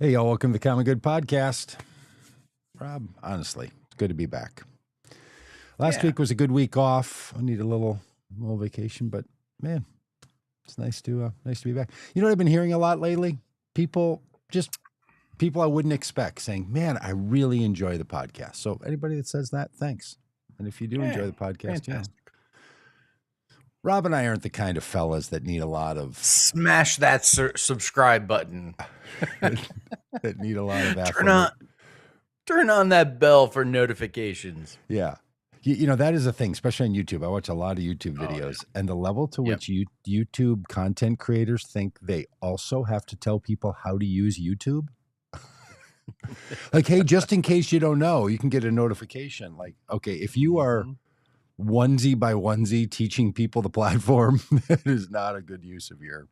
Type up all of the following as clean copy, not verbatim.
Hey, y'all, welcome to the Common Good Podcast. Rob, honestly, it's good to be back. Last week was a good week off. I need a little vacation, but man, it's nice to be back. You know what I've been hearing a lot lately? People I wouldn't expect saying, man, I really enjoy the podcast. So anybody that says that, thanks. And if you do enjoy the podcast, fantastic. Rob and I aren't the kind of fellas that need a lot of Smash that subscribe button. that need a lot of turn on that bell for notifications. Yeah. You know, that is a thing, especially on YouTube. I watch a lot of YouTube videos, and the level to which YouTube content creators think they also have to tell people how to use YouTube. Like, hey, just in case you don't know, you can get a notification. Like, okay, if you are onesie by onesie teaching people the platform, that is not a good use of your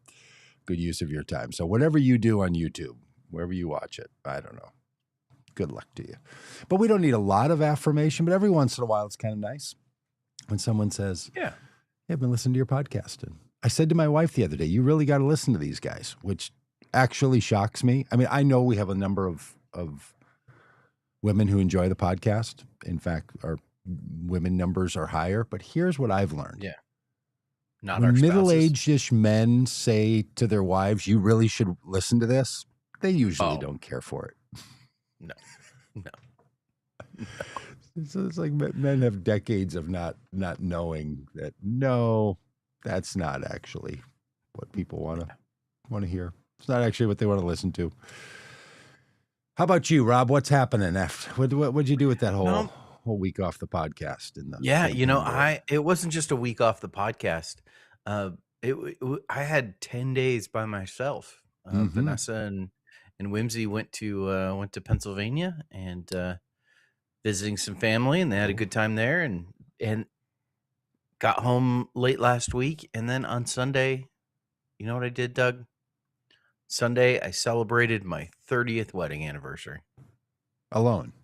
time. So whatever you do on YouTube, wherever you watch it, I don't know. Good luck to you. But we don't need a lot of affirmation, but every once in a while it's kind of nice when someone says, yeah, I've been listening to your podcast. And I said to my wife the other day, you really got to listen to these guys, which actually shocks me. I mean, I know we have a number of women who enjoy the podcast. In fact, our women numbers are higher, but here's what I've learned. Yeah. Not when our middle-aged-ish men say to their wives, you really should listen to this, they usually don't care for it. No. So it's like men have decades of not knowing that. No, that's not actually what people want to hear. It's not actually what they want to listen to. How about you, Rob? What's happening after? What'd you do with that whole week off the podcast? It wasn't just a week off the podcast. I had 10 days by myself. Vanessa and Whimsy went to Pennsylvania and visiting some family, and they had a good time there, and got home late last week. And then on Sunday, you know what I did, Doug? Sunday, I celebrated my 30th wedding anniversary. Alone?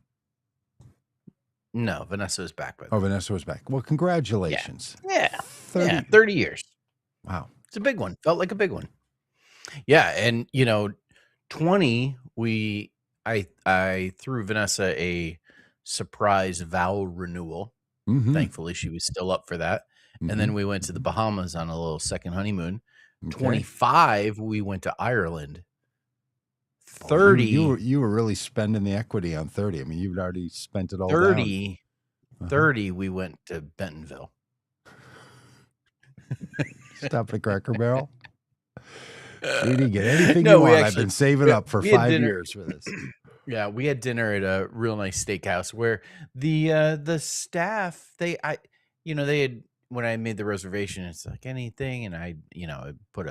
No, Vanessa was back by then. Oh, Vanessa was back. Well, congratulations. Yeah. 30 years. Wow. It's a big one. Felt like a big one. Yeah, and 20, I threw Vanessa a surprise vow renewal. Thankfully, she was still up for that. And then we went to the Bahamas on a little second honeymoon. 25, we went to Ireland. 30, you were really spending the equity on 30. I mean, you've already spent it all. 30, we went to Bentonville. Stop at Cracker Barrel. You didn't get anything you want. I've been saving up for 5 years for this. Yeah, we had dinner at a real nice steakhouse where the staff, they had, when I made the reservation, it's like anything, and I put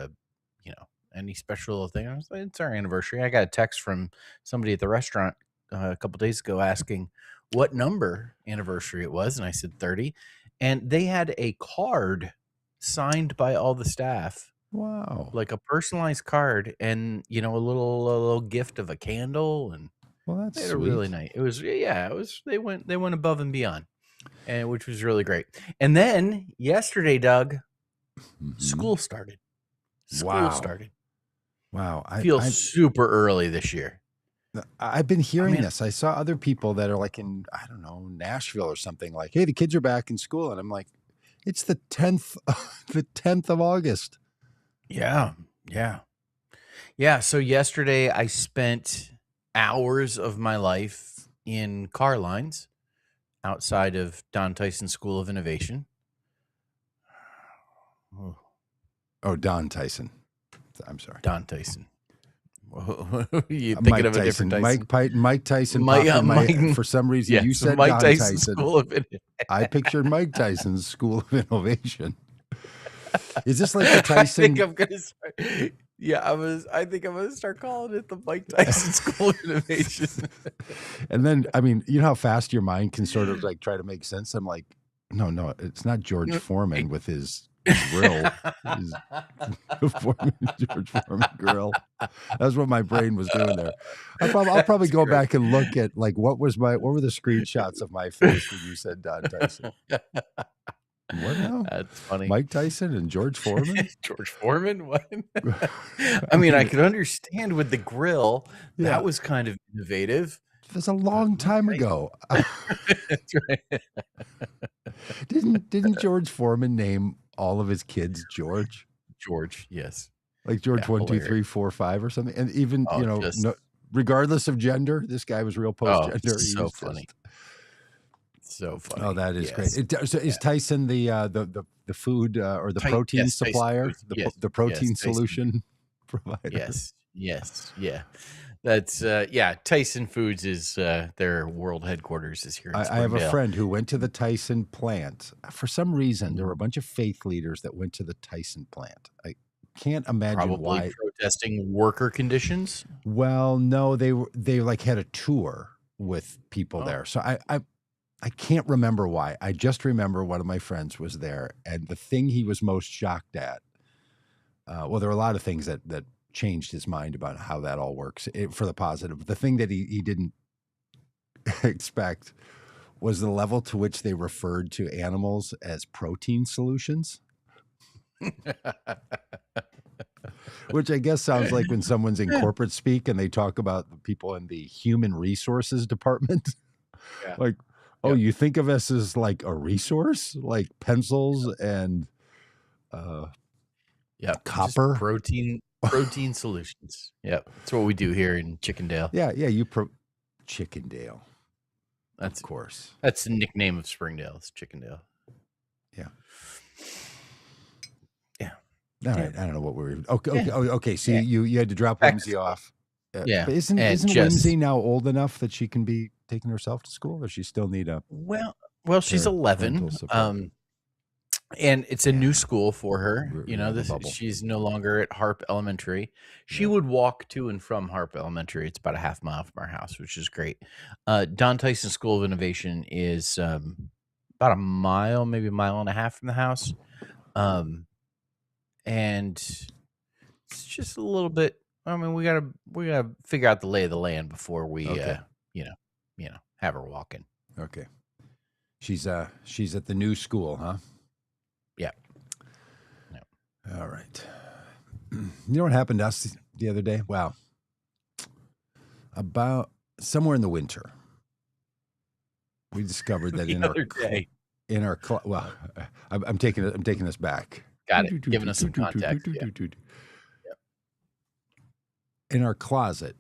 any special thing. I was like, it's our anniversary. I got a text from somebody at the restaurant a couple days ago asking what number anniversary it was, and I said 30, and they had a card signed by all the staff. Wow. Like a personalized card, and a little gift of a candle, and that's sweet. Really nice. It was they went above and beyond, and which was really great. And then yesterday, Doug, school started. Started. Wow. I feel super early this year. I've been hearing this. I saw other people that are like in, I don't know, Nashville or something, like, hey, the kids are back in school. And I'm like, it's the 10th of August. Yeah. So yesterday I spent hours of my life in car lines outside of Don Tyson School of Innovation. Oh, Don Tyson. I'm sorry. Don Tyson. You thinking Mike of a different Tyson? Mike Tyson. For some reason, you said Mike Don Tyson. School of I pictured Mike Tyson's School of Innovation. Is this like the Tyson? I think I'm gonna start. I think I'm gonna start calling it the Mike Tyson School of Innovation. And then, I mean, you know how fast your mind can sort of like try to make sense. I'm like, no, it's not George Foreman with his grill. George Foreman grill. That's what my brain was doing there. I'll probably go back and look at like what were the screenshots of my face when you said Don Tyson. What now? That's funny. Mike Tyson and George Foreman? George Foreman? What? I I mean, I mean, could understand with the grill. yeah, That was kind of innovative, that's a but long Mike time Tyson. ago. That's right. Didn't George Foreman name all of his kids George? George, yes. Like George Yeah, 1, 2, hilarious. 3, 4, 5 or something? And even, Oh, just no, regardless of gender, this guy was real post-gender. He so was funny. just So oh, funny. that is great. Yes. So is Yeah. Tyson the food or the protein Yes, Tyson supplier, Foods. Yes. the Yes, protein Tyson. solution provider? Yes. Yes. Yeah. That's yeah, Tyson Foods is their world headquarters is here in I have a Springdale. friend who went to the Tyson plant. For some reason, there were a Mhm. bunch of faith leaders that went to the Tyson plant. I can't imagine Probably why. protesting worker conditions. Well, no, they like had a tour with people Oh. there. So I can't remember why. I just remember one of my friends was there, and the thing he was most shocked at. Well, there are a lot of things that changed his mind about how that all works for the positive. The thing that he didn't expect was the level to which they referred to animals as protein solutions, which I guess sounds like when someone's in corporate speak and they talk about the people in the human resources department. Yeah. Like, oh, Yep. you think of us as like a resource, like pencils and Yep. Just copper. protein solutions. Yep. That's what we do here in Chickendale. Yeah, Chickendale. That's Of course. That's the nickname of Springdale. It's Chickendale. Yeah. Yeah. All right. I don't know what we're okay. Yeah. Okay. So Yeah. you had to drop Back to Whimsy school. off. Yeah. But isn't And Whimsy now old enough that she can be taking herself to school, or she still need a well, she's parental 11. support? And it's a Yeah. new school for her. We have a bubble. She's no longer at Harp Elementary. She Yeah. would walk to and from Harp Elementary. It's about a half mile from our house, which is great. Don Tyson School of Innovation is about a mile, maybe a mile and a half from the house. And it's just a little bit. I mean, we gotta figure out the lay of the land before we Okay. have her walking. Okay. She's at the new school, huh? Yeah. All right. You know what happened to us the other day? Wow. About somewhere in the winter, we discovered that in our well, I'm taking us back. Got it. Giving us some context. Yeah. In our closet,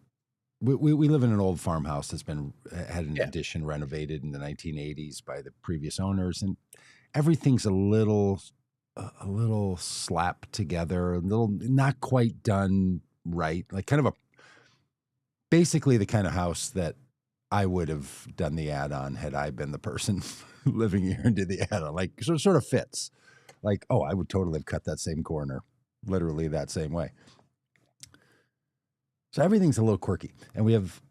we live in an old farmhouse that's had an addition renovated in the 1980s by the previous owners, and everything's a little slapped together, a little not quite done right, like kind of basically the kind of house that I would have done the ad on had I been the person living here and did the ad on. Like, so it sort of fits. Like, oh, I would totally have cut that same corner, literally that same way. So everything's a little quirky. And we have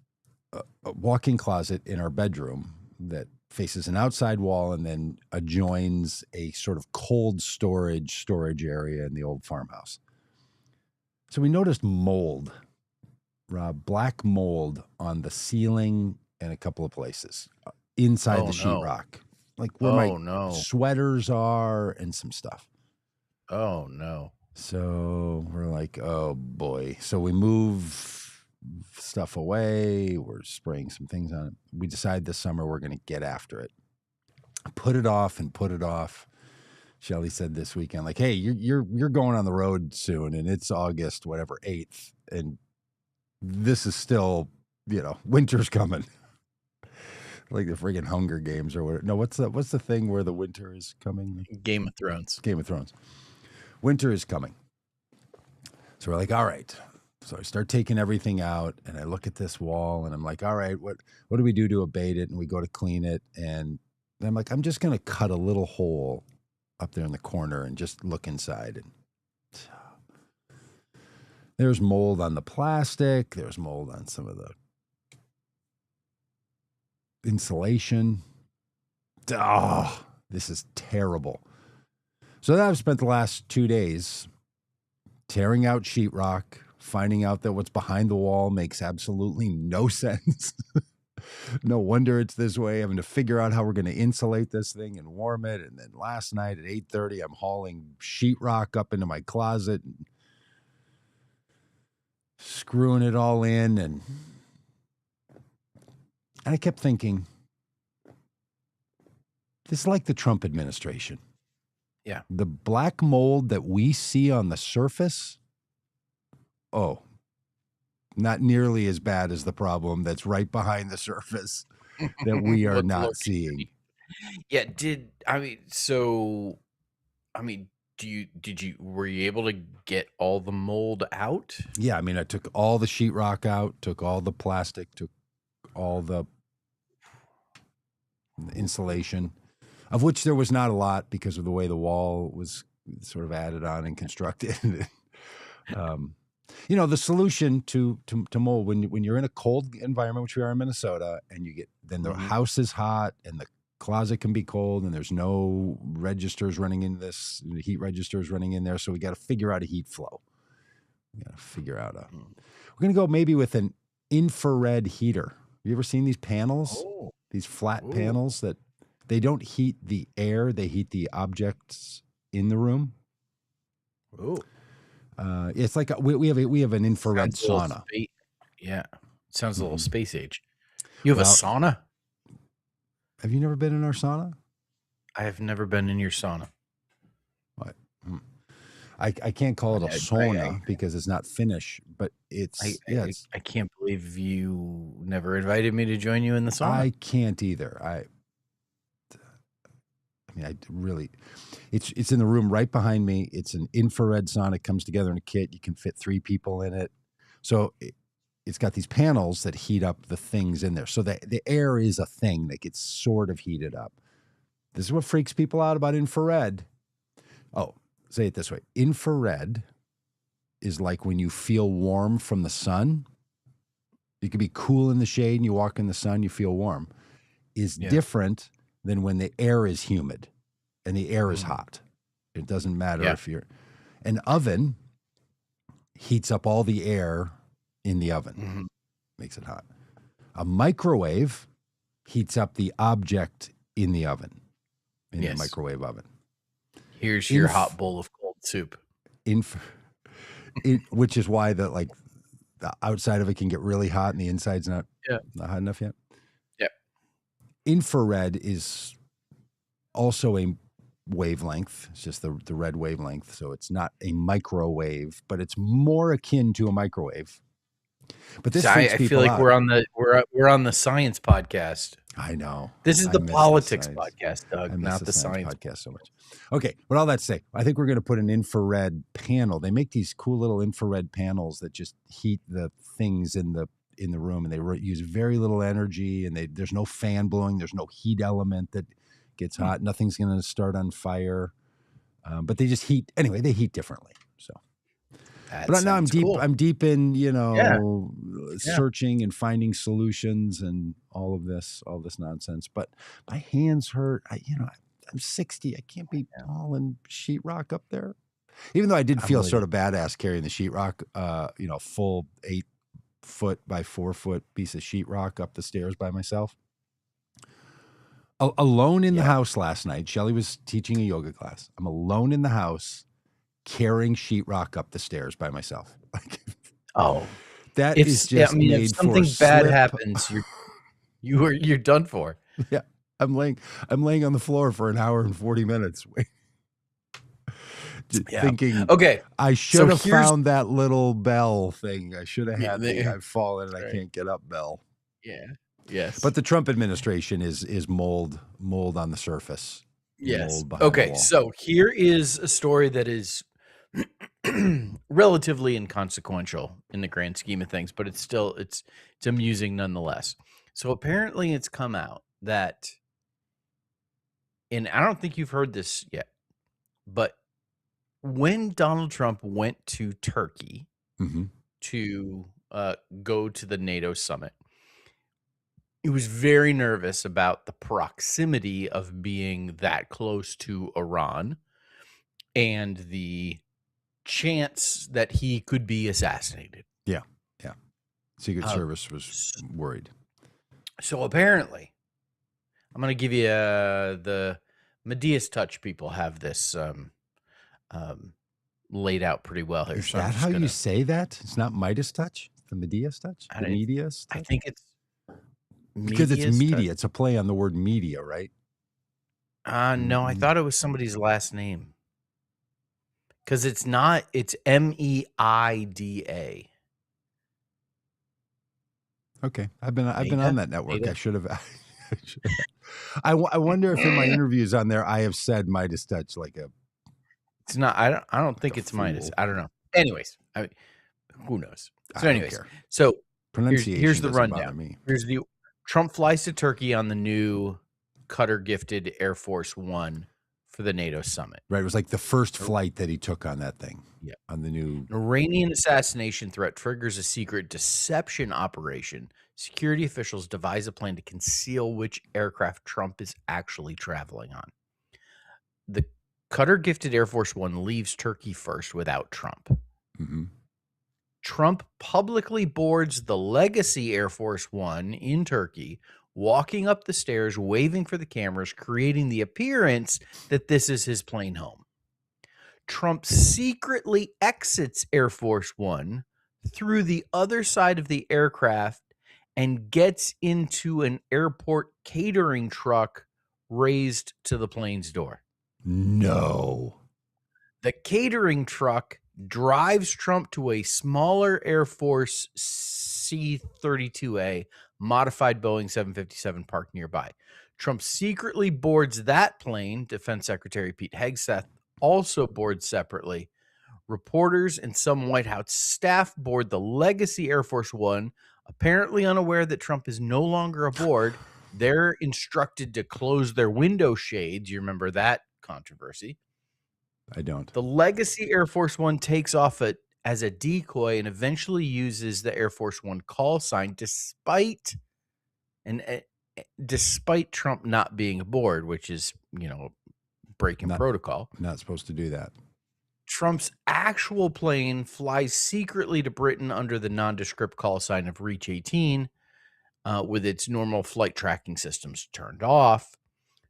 a walk-in closet in our bedroom that faces an outside wall and then adjoins a sort of cold storage area in the old farmhouse. So we noticed mold, Rob, black mold on the ceiling and a couple of places inside the sheetrock, like where my sweaters are and some stuff. Oh no. So we're like, oh boy. So we move stuff away. We're spraying some things on it. We decide this summer we're going to get after it. Put it off. Shelly said this weekend, like, hey, you're going on the road soon, and it's August, whatever, 8th, and this is still, winter's coming. Like the friggin' Hunger Games or whatever. No, what's the thing where the winter is coming? Game of Thrones. Winter is coming. So we're like, all right. So I start taking everything out, and I look at this wall, and I'm like, all right, what do we do to abate it? And we go to clean it, and I'm like, I'm just going to cut a little hole up there in the corner and just look inside. And there's mold on the plastic. There's mold on some of the insulation. Oh, this is terrible. So then I've spent the last 2 days tearing out sheetrock, finding out that what's behind the wall makes absolutely no sense. No wonder it's this way. Having to figure out how we're going to insulate this thing and warm it. And then last night at 8:30, I'm hauling sheetrock up into my closet and screwing it all in. And I kept thinking, this is like the Trump administration. Yeah. The black mold that we see on the surface, not nearly as bad as the problem that's right behind the surface that we are not seeing. Yeah. Were you able to get all the mold out? Yeah. I mean, I took all the sheetrock out, took all the plastic, took all the insulation, of which there was not a lot because of the way the wall was sort of added on and constructed. The solution to mold when you're in a cold environment, which we are in Minnesota, and then the house is hot and the closet can be cold and there's no registers running in this, heat registers running in there. So we got to figure out a heat flow. We got to figure out we're going to go maybe with an infrared heater. Have you ever seen these panels? These flat panels that they don't heat the air, they heat the objects in the room. It's like we have an infrared sauna. Yeah, sounds a little space age. You have a sauna? Have you never been in our sauna? I have never been in your sauna. What? I can't call it a sauna because it's not Finnish, but I can't believe you never invited me to join you in the sauna. I can't either. It's in the room right behind me. It's an infrared sauna. It comes together in a kit. You can fit 3 people in it. So it's got these panels that heat up the things in there. So the air is a thing that gets sort of heated up. This is what freaks people out about infrared. Say it this way. Infrared is like when you feel warm from the sun. You can be cool in the shade and you walk in the sun, you feel warm. Is different than when the air is humid and the air is hot. It doesn't matter if an oven heats up all the air in the oven, makes it hot. A microwave heats up the object in the oven, in the microwave oven. Here's your hot bowl of cold soup. Which is why the outside of it can get really hot and the inside's not hot enough yet. Yeah. Infrared is also a wavelength. It's just the red wavelength. So it's not a microwave, but it's more akin to a microwave. But this I feel like we're on the science podcast. I know. This is the politics podcast, Doug, not the science podcast so much. Okay, but all that to say, I think we're going to put an infrared panel. They make these cool little infrared panels that just heat the things in the room, and they use very little energy, and there's no fan blowing, there's no heat element that gets hot. Nothing's going to start on fire, but they just heat anyway. They heat differently. So. But now I'm deep. Cool. I'm deep in searching and finding solutions and all this nonsense. But my hands hurt. I'm 60. I can't be hauling sheetrock up there. Even though I did feel sort of badass carrying the sheetrock, full 8 foot by 4 foot piece of sheetrock up the stairs by myself. Alone in the house last night. Shelly was teaching a yoga class. I'm alone in the house, carrying sheetrock up the stairs by myself. That is just made if something bad happens, you're done for. Yeah, I'm laying on the floor for an hour and 40 minutes, thinking. Okay, I should have found that little bell thing. I should have had. I've fallen and I can't get up bell. Yeah. Yes. But the Trump administration is mold on the surface. Yes. Okay. So here is a story that is relatively inconsequential in the grand scheme of things, but it's amusing nonetheless. So apparently it's come out that, and I don't think you've heard this yet, but when Donald Trump went to Turkey to go to the NATO summit, he was very nervous about the proximity of being that close to Iran and the chance that he could be assassinated. Yeah. Secret Service was worried. So apparently, I'm going to give you the Media's Touch people have this laid out pretty well here. Is So I'm that just how going you to. say that? It's not Midas touch? The Media's touch? The media's I touch? think it's Because it's Media's Touch. media. It's a play on the word media, right? No, I thought it was somebody's last name. Because it's not, it's MEIDA. Okay. I've been Mega? on that network. Mega? I should have. I wonder if in my interviews on there I have said Midas touch like a. It's not, I don't think it's Midas. fool. I don't know. Anyways, I mean, who knows? So I don't anyways, care. so Pronunciation here's the doesn't bother rundown. me. Here's the Trump flies to Turkey on the new Cutter gifted Air Force One for the NATO summit. Right. It was like the first flight that he took on that thing. Yeah. On the new. An Iranian assassination threat triggers a secret deception operation. Security officials devise a plan to conceal which aircraft Trump is actually traveling on. The Cutter gifted Air Force One leaves Turkey first without Trump. Mm-hmm. Trump publicly boards the Legacy Air Force One in Turkey, walking up the stairs, waving for the cameras, creating the appearance that this is his plane home. Trump secretly exits Air Force One through the other side of the aircraft and gets into an airport catering truck raised to the plane's door. No. The catering truck drives Trump to a smaller Air Force C-32A modified Boeing 757 parked nearby. Trump secretly boards that plane. Defense Secretary Pete Hegseth also boards separately. Reporters and some White House staff board the Legacy Air Force One, apparently unaware that Trump is no longer aboard. They're instructed to close their window shades. You remember that controversy? I don't. The Legacy Air Force One takes off as a decoy and eventually uses the Air Force One call sign despite Trump not being aboard, which is, breaking protocol. Not supposed to do that. Trump's actual plane flies secretly to Britain under the nondescript call sign of Reach 18 with its normal flight tracking systems turned off.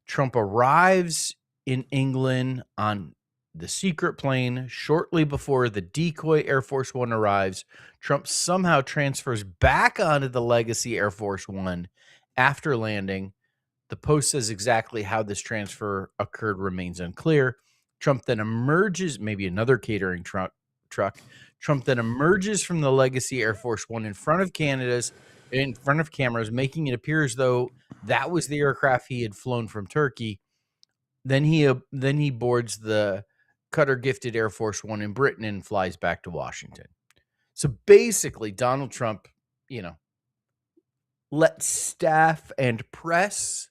Trump arrives in England on the secret plane shortly before the decoy Air Force One arrives. Trump somehow transfers back onto the Legacy Air Force One after landing. The Post says exactly how this transfer occurred remains unclear. Trump then emerges, maybe another catering truck. Trump then emerges from the Legacy Air Force One in front of cameras, making it appear as though that was the aircraft he had flown from Turkey. Then he boards the Cutter gifted Air Force One in Britain and flies back to Washington. So basically, Donald Trump, let staff and press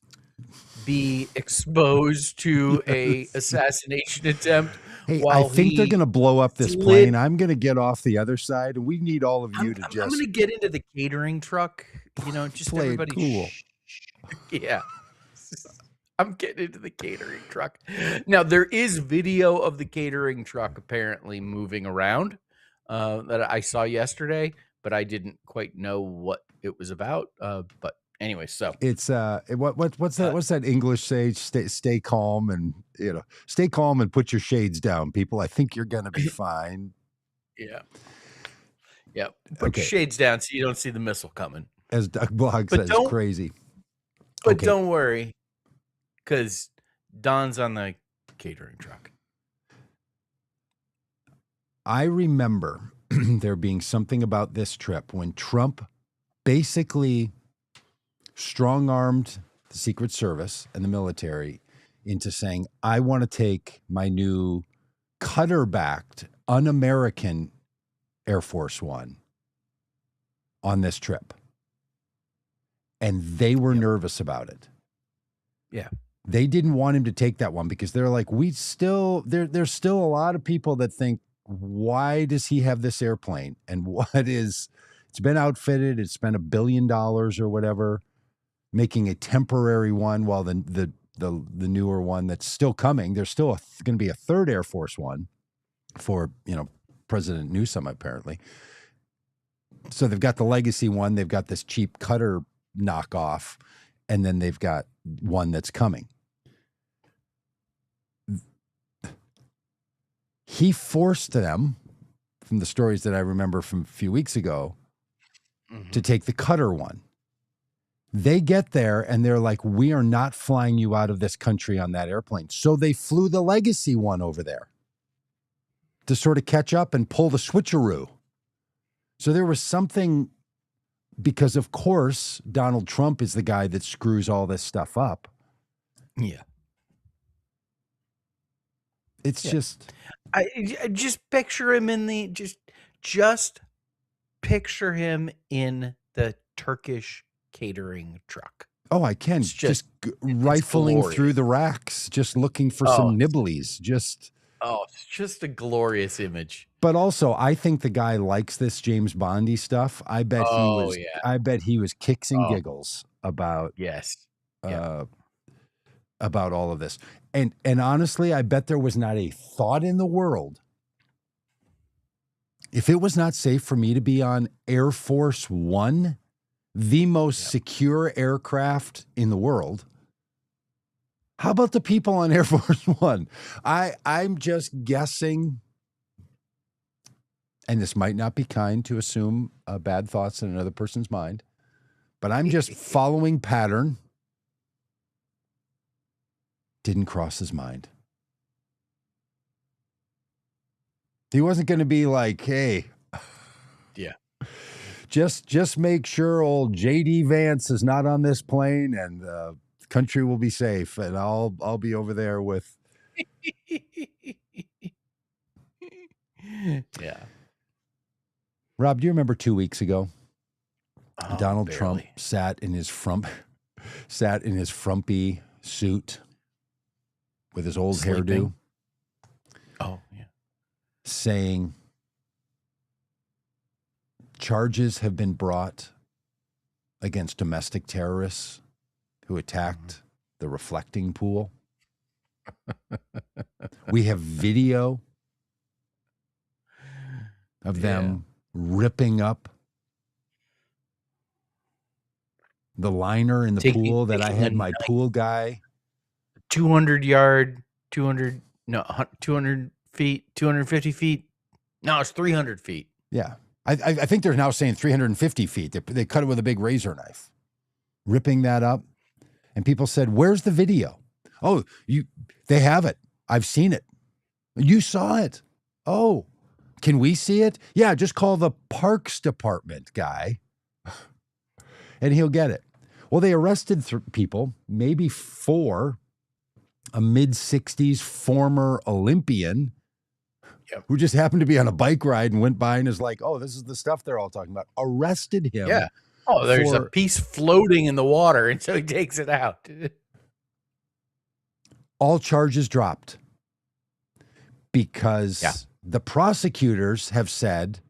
be exposed to a assassination attempt. Hey, I think they're going to blow up this plane. I'm going to get off the other side, and we need all of you to just. I'm going to get into the catering truck. Just play everybody. Cool. Yeah. I'm getting into the catering truck. Now, there is video of the catering truck apparently moving around that I saw yesterday, but I didn't quite know what it was about. But anyway, so it's what's that English say? Stay calm and stay calm and put your shades down, people. I think you're gonna be fine. Yeah. Put your shades down so you don't see the missile coming. As Doug Blog says, crazy. But don't worry, because Don's on the catering truck. I remember there being something about this trip when Trump basically strong-armed the Secret Service and the military into saying, I want to take my new Cutter-backed, un-American Air Force One on this trip. And they were nervous about it. Yeah. They didn't want him to take that one because they're like, there's still a lot of people that think, why does he have this airplane? And it's been outfitted. It's spent $1 billion or whatever, making a temporary one while the newer one that's still coming. There's still going to be a third Air Force One for, President Newsom, apparently. So they've got the Legacy one. They've got this cheap Cutter knockoff, and then they've got one that's coming. He forced them, from the stories that I remember from a few weeks ago, to take the Qatar one. They get there and they're like, we are not flying you out of this country on that airplane. So they flew the Legacy one over there to sort of catch up and pull the switcheroo. So there was something, because of course, Donald Trump is the guy that screws all this stuff up. Yeah. It's just... I just picture him in the, just picture him in the Turkish catering truck. Oh, I can. Just rifling through the racks, just looking for some nibblies. It's just a glorious image. But also, I think the guy likes this James Bondy stuff. I bet I bet he was kicks and giggles about about all of this. And honestly, I bet there was not a thought in the world, if it was not safe for me to be on Air Force One, the most secure aircraft in the world, how about the people on Air Force One? I'm just guessing, and this might not be kind to assume bad thoughts in another person's mind, but I'm just following pattern. Didn't cross his mind. He wasn't going to be like, hey, just make sure old JD Vance is not on this plane and the country will be safe, and I'll be over there with. Rob, do you remember 2 weeks ago? Donald Trump sat in his frumpy suit with his old hairdo. Saying charges have been brought against domestic terrorists who attacked the reflecting pool. We have video of them ripping up the liner in the pool that I had my pool guy. 200 feet, 250 feet. No, it's 300 feet. Yeah. I think they're now saying 350 feet. They cut it with a big razor knife, ripping that up. And people said, where's the video? Oh, they have it. I've seen it. You saw it. Oh, can we see it? Yeah, just call the Parks Department guy and he'll get it. Well, they arrested people, maybe 4, a mid-60s former Olympian who just happened to be on a bike ride and went by and is like, oh, this is the stuff they're all talking about. Arrested him. Yeah. Oh, there's a piece floating in the water, and so he takes it out. All charges dropped because the prosecutors have said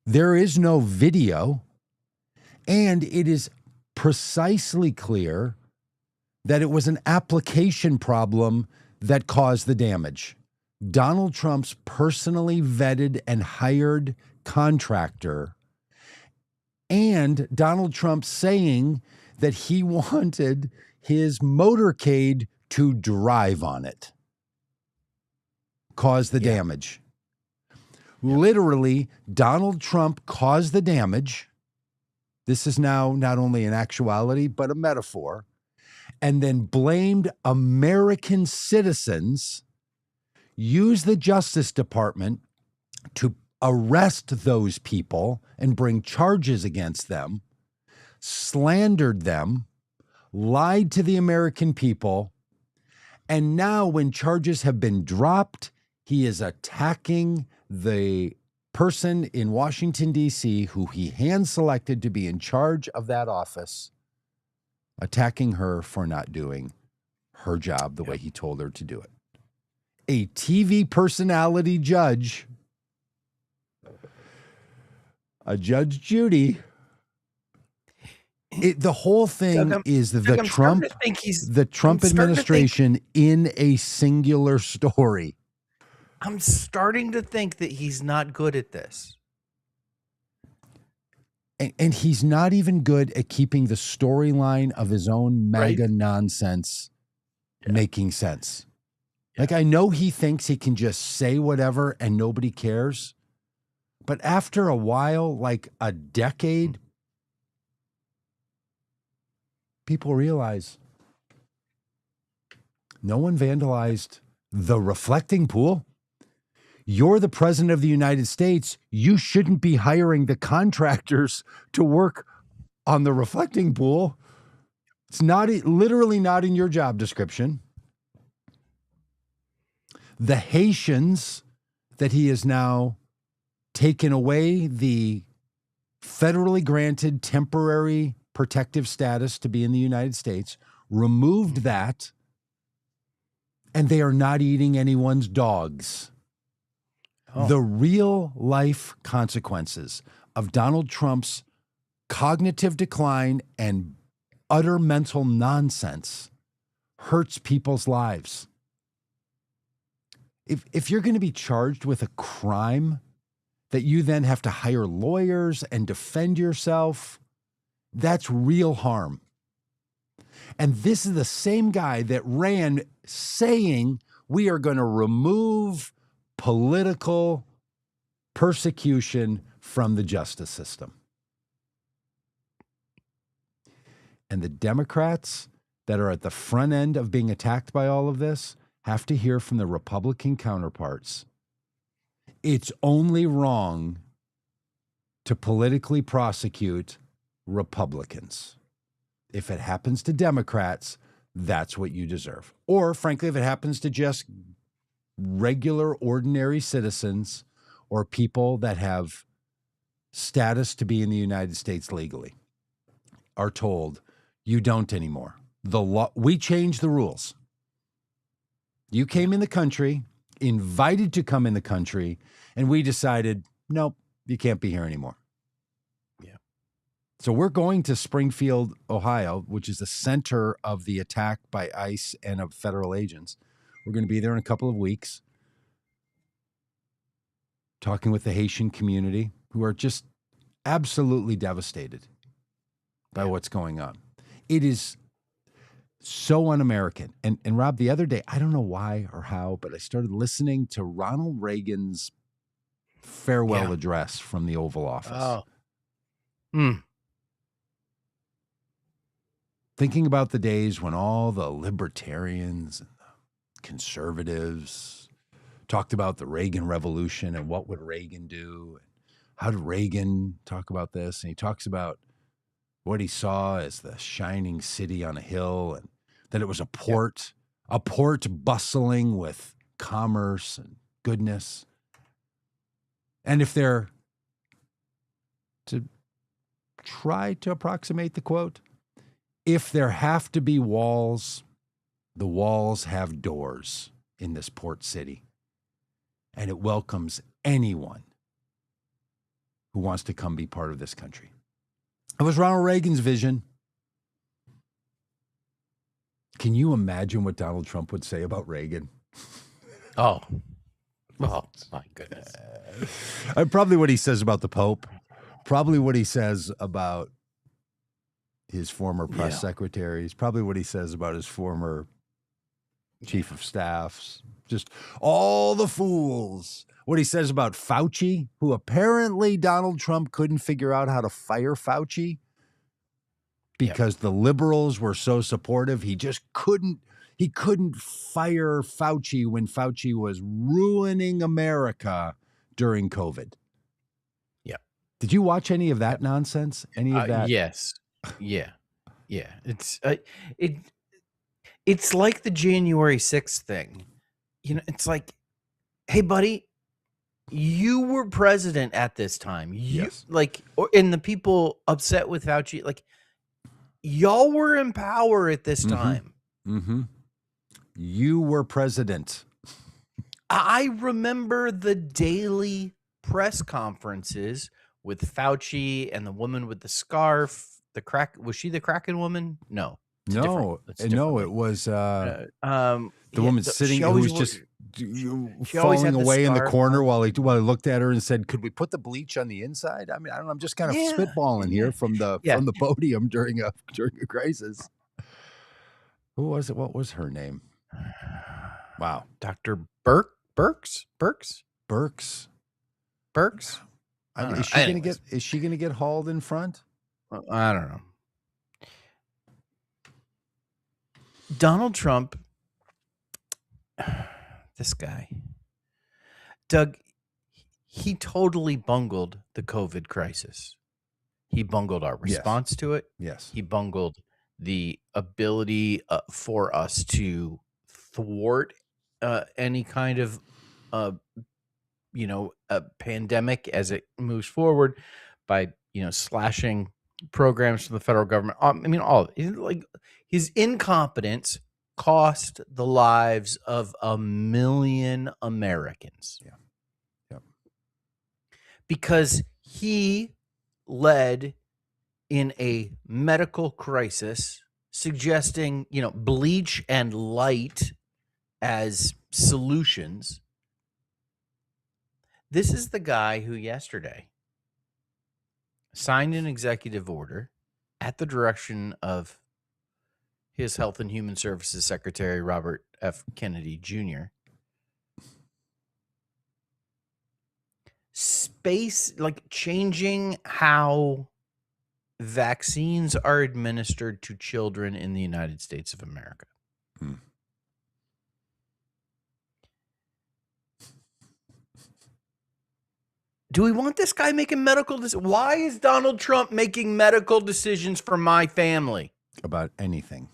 there is no video, and it is precisely clear that it was an application problem that caused the damage. Donald Trump's personally vetted and hired contractor, and Donald Trump saying that he wanted his motorcade to drive on it, caused the damage. Literally, Donald Trump caused the damage. This is now not only an actuality, but a metaphor, and then blamed American citizens, use the Justice Department to arrest those people and bring charges against them, slandered them, lied to the American people, and now when charges have been dropped, he is attacking the person in Washington, D.C., who he hand-selected to be in charge of that office, attacking her for not doing her job the way he told her to do it. A TV personality judge, a Judge Judy. The whole thing is the Trump administration in a singular story. I'm starting to think that he's not good at this. And he's not even good at keeping the storyline of his own MAGA Right. nonsense making sense. Yeah. Like, I know he thinks he can just say whatever and nobody cares. But after a while, like a decade, people realize no one vandalized the reflecting pool. You're the president of the United States. You shouldn't be hiring the contractors to work on the reflecting pool. It's not literally not in your job description. The Haitians that he has now taken away the federally granted temporary protective status to be in the United States, removed that, and they are not eating anyone's dogs. Oh. The real life consequences of Donald Trump's cognitive decline and utter mental nonsense hurts people's lives. If you're going to be charged with a crime that you then have to hire lawyers and defend yourself, that's real harm. And this is the same guy that ran saying we are going to remove political persecution from the justice system. And the Democrats that are at the front end of being attacked by all of this have to hear from the Republican counterparts. It's only wrong to politically prosecute Republicans. If it happens to Democrats, that's what you deserve. Or, frankly, if it happens to just regular, ordinary citizens or people that have status to be in the United States legally, are told, you don't anymore. The law, we changed the rules. You came in the country, invited to come in the country, and we decided, nope, you can't be here anymore. Yeah. So we're going to Springfield, Ohio, which is the center of the attack by ICE and of federal agents. We're going to be there in a couple of weeks, talking with the Haitian community, who are just absolutely devastated by what's going on. It is so un-American. And Rob, the other day, I don't know why or how, but I started listening to Ronald Reagan's farewell address from the Oval Office. Thinking about the days when all the libertarians and the conservatives talked about the Reagan Revolution and what would Reagan do? How did Reagan talk about this? And he talks about what he saw as the shining city on a hill, and that it was a port bustling with commerce and goodness. And if they're to try to approximate the quote, if there have to be walls, the walls have doors in this port city, and it welcomes anyone who wants to come be part of this country. It was Ronald Reagan's vision. Can you imagine what Donald Trump would say about Reagan? Oh, my goodness. Probably what he says about the Pope. Probably what he says about his former press secretaries. Probably what he says about his former chief of staffs. Just all the fools. What he says about Fauci, who apparently Donald Trump couldn't figure out how to fire Fauci because the liberals were so supportive. He just couldn't fire Fauci when Fauci was ruining America during COVID. Yeah. Did you watch any of that nonsense? Any of that? Yes. Yeah. Yeah. It's like the January 6th thing. You know, it's like, hey, buddy, you were president at this time. And the people upset with Fauci, like, y'all were in power at this time. Mm-hmm. You were president. I remember the daily press conferences with Fauci and the woman with the scarf. Was she the Kraken woman? No. No, it was the woman sitting who was just She always falling had the away in the scarf corner on. while he looked at her and said, "Could we put the bleach on the inside?" I mean, I don't know. I'm just kind of Yeah, spitballing yeah, here from the yeah. podium during a crisis. Who was it? What was her name? Wow, Dr. Burks. Burks. I don't know. Is she gonna get hauled in front? I don't know. Donald Trump, this guy, Doug, he totally bungled the COVID crisis. He bungled our response to it. Yes. He bungled the ability for us to thwart any kind of, a pandemic as it moves forward by, slashing programs from the federal government. I mean, all of it. Like, his incompetence cost the lives of 1 million Americans. Yeah. Yep. Because he led in a medical crisis, suggesting, bleach and light as solutions. This is the guy who yesterday signed an executive order at the direction of his Health and Human Services Secretary, Robert F. Kennedy Jr. Changing how vaccines are administered to children in the United States of America. Do we want this guy making medical decisions? Why is Donald Trump making medical decisions for my family? About anything.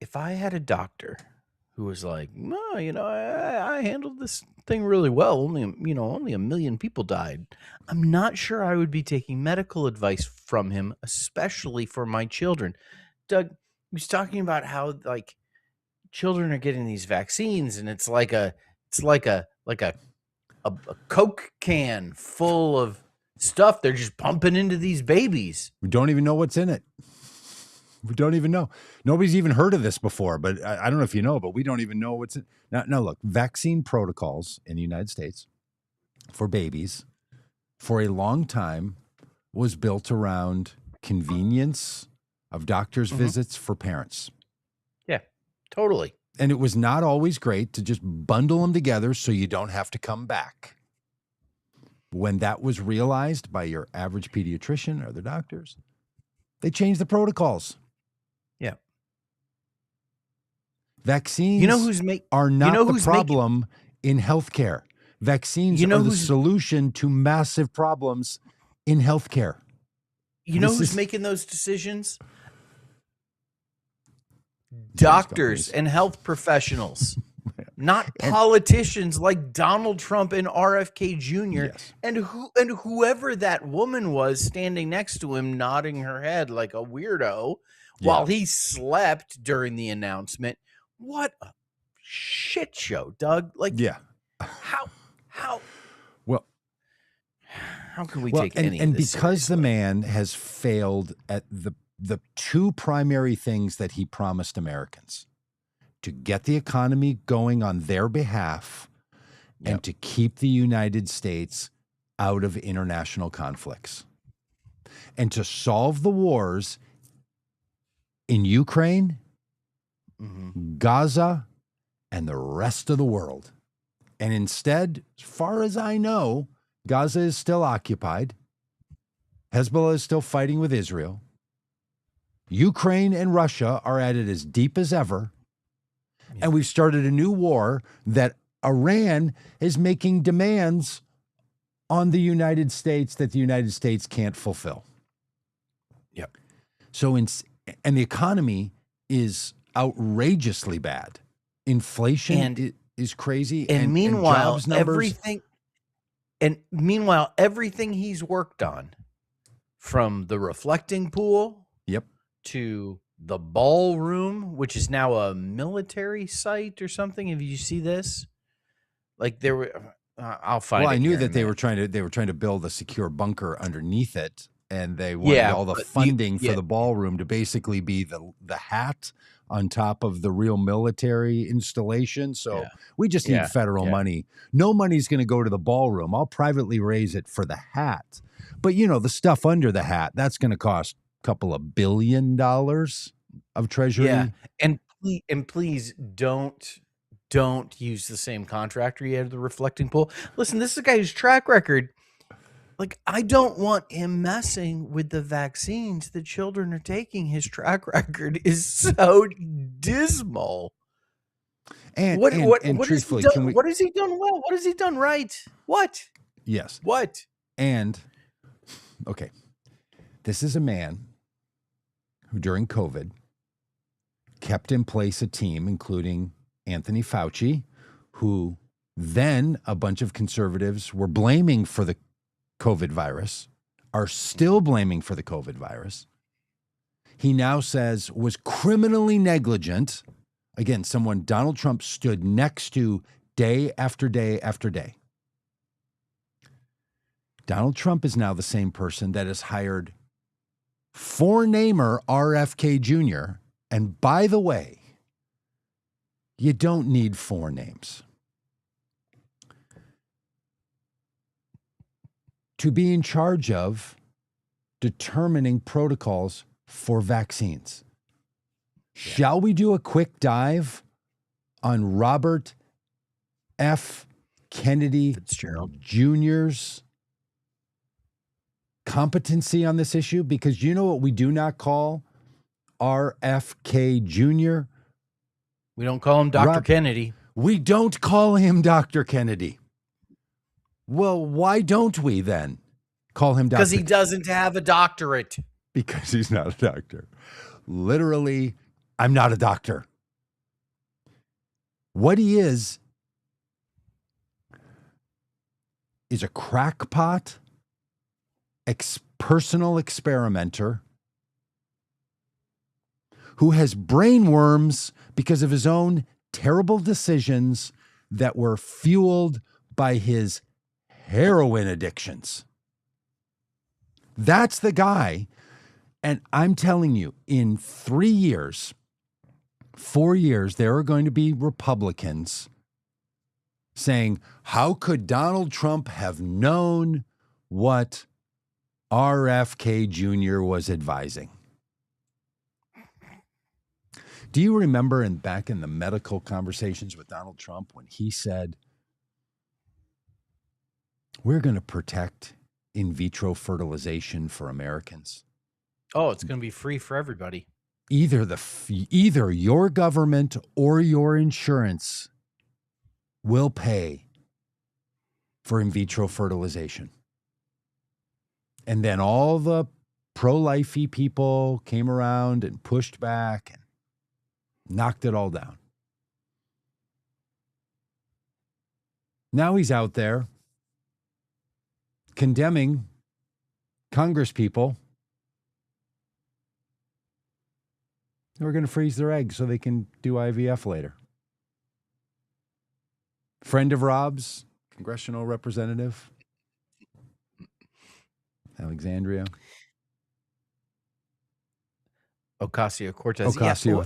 If I had a doctor who was like, "No, I handled this thing really well. Only 1 million people died." I'm not sure I would be taking medical advice from him, especially for my children. Doug, he was talking about how children are getting these vaccines, and it's like a Coke can full of stuff they're just pumping into these babies. We don't even know what's in it. We don't even know. Nobody's even heard of this before, but I don't know if you know, but we don't even know what's in. Now, look, vaccine protocols in the United States for babies for a long time was built around convenience of doctor's visits for parents. Yeah, totally. And it was not always great to just bundle them together so you don't have to come back. When that was realized by your average pediatrician or the doctors, they changed the protocols. Yeah. Vaccines are not the problem in healthcare. Vaccines are the solution to massive problems in healthcare. Who's making those decisions? Doctors and health professionals, not politicians like Donald Trump and RFK Jr. Yes. and whoever that woman was standing next to him, nodding her head like a weirdo while he slept during the announcement. What a shit show, Doug! How can we take any of this because seriously? the man has failed at the two primary things that he promised Americans: to get the economy going on their behalf and to keep the United States out of international conflicts and to solve the wars in Ukraine, Gaza, and the rest of the world. And instead, as far as I know, Gaza is still occupied. Hezbollah is still fighting with Israel. Ukraine and Russia are at it as deep as ever. Yeah. And we've started a new war that Iran is making demands on the United States that the United States can't fulfill. Yep. So, and the economy is outrageously bad. Inflation is crazy. And meanwhile, jobs numbers, everything he's worked on, from the reflecting pool to the ballroom, which is now a military site or something. Have you see this? Like I'll find. Well, I knew that they were trying to build a secure bunker underneath it, and they wanted all the but funding for the ballroom to basically be the hat on top of the real military installation. So we just need federal money. No money's going to go to the ballroom. I'll privately raise it for the hat. But, you know, the stuff under the hat, that's going to cost a couple of $1 billion of Treasury. Yeah, and please don't use the same contractor you had the reflecting pool. Listen, this is a guy whose track record, like, I don't want him messing with the vaccines the children are taking. His track record is so dismal. And what truthfully, what has he done well? What has he done right? What? Yes. What? And okay, this is a man who during COVID kept in place a team, including Anthony Fauci, who then a bunch of conservatives were blaming for the COVID virus, are still blaming for the COVID virus. He now says was criminally negligent. Again, someone Donald Trump stood next to day after day after day. Donald Trump is now the same person that has hired four-namer RFK Jr. And by the way, you don't need four names to be in charge of determining protocols for vaccines. Shall we do a quick dive on Robert F. Kennedy Fitzgerald Jr.'s competency on this issue? Because you know what we do not call RFK Jr.? We don't call him Dr. Kennedy. We don't call him Dr. Kennedy. Well, why don't we then call him Dr. Because he doesn't have a doctorate. Because he's not a doctor. Literally, I'm not a doctor. What he is a crackpot, personal experimenter who has brain worms because of his own terrible decisions that were fueled by his heroin addictions. That's the guy. And I'm telling you, in 3 years, 4 years, there are going to be Republicans saying, how could Donald Trump have known what RFK Jr. was advising? Do you remember back in the medical conversations with Donald Trump when he said, we're going to protect in vitro fertilization for Americans? Oh, it's going to be free for everybody. Either your government or your insurance will pay for in vitro fertilization. And then all the pro-lifey people came around and pushed back and knocked it all down. Now he's out there condemning Congress people who are going to freeze their eggs so they can do IVF later. Friend of Rob's, congressional representative, Alexandria. Ocasio-Cortez.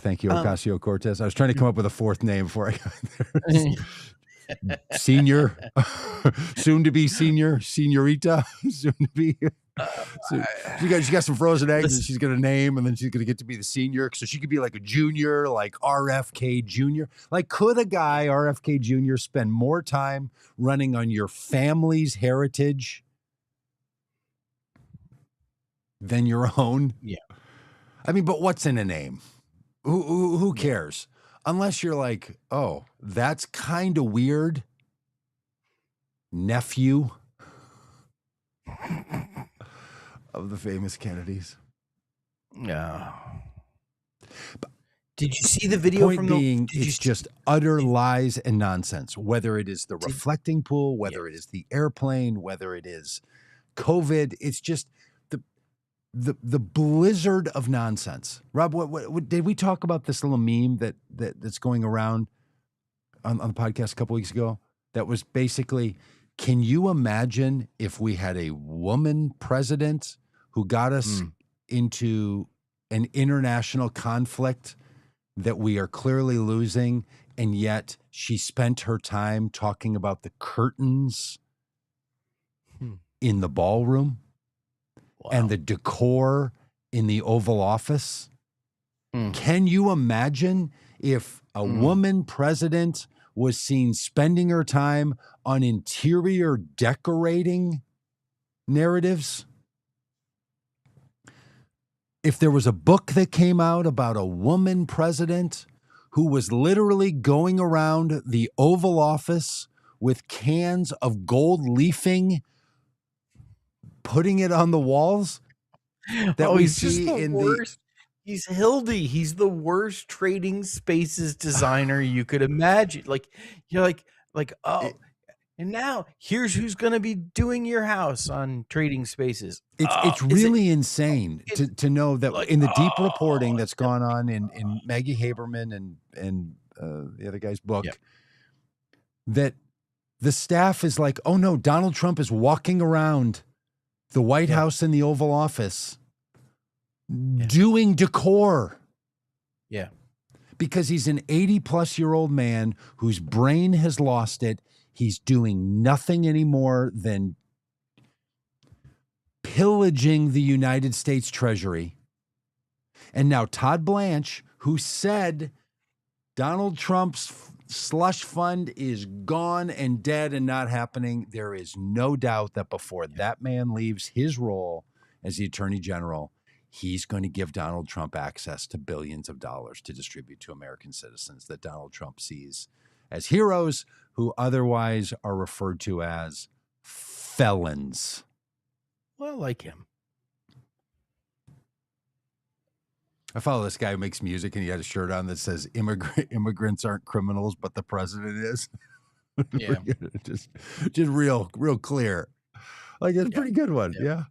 Thank you, Ocasio-Cortez. I was trying to come up with a fourth name before I got there. Senior, soon to be senior, senorita, soon to be. So she got some frozen eggs and she's going to name, and then she's going to get to be the senior. So she could be like a junior, like RFK Jr. Like, could a guy, RFK Jr., spend more time running on your family's heritage than your own? Yeah. I mean, but what's in a name? Who cares? Unless you're like, oh, that's kind of weird. Nephew of the famous Kennedys. No. Did you see the video from the... It's just utter lies and nonsense. Whether it is the reflecting pool, whether it is the airplane, whether it is COVID, it's just the blizzard of nonsense. Rob, what did we talk about this little meme that's going around on the podcast a couple weeks ago? That was basically, can you imagine if we had a woman president who got us into an international conflict that we are clearly losing, and yet she spent her time talking about the curtains in the ballroom and the decor in the Oval Office. Can you imagine if a woman president was seen spending her time on interior decorating narratives? If there was a book that came out about a woman president who was literally going around the Oval Office with cans of gold leafing, putting it on the walls, that we he's see just the in worst. He's Hildy. He's the worst trading spaces designer you could imagine. Like, you're like, oh, and now here's who's going to be doing your house on Trading Spaces. It's really insane to know that in the deep reporting that's gone on in Maggie Haberman and the other guy's book, that the staff is like, oh no, Donald Trump is walking around the White House and the Oval Office doing decor. Yeah. Because he's an 80-plus-year-old man whose brain has lost it. He's doing nothing anymore than pillaging the United States Treasury. And now Todd Blanche, who said Donald Trump's slush fund is gone and dead and not happening, there is no doubt that before that man leaves his role as the Attorney General, he's going to give Donald Trump access to billions of dollars to distribute to American citizens that Donald Trump sees as heroes who otherwise are referred to as felons. Well, like him. I follow this guy who makes music, and he had a shirt on that says immigrants aren't criminals, but the president is. Yeah. just real clear. Like, it's a pretty good one. Yeah.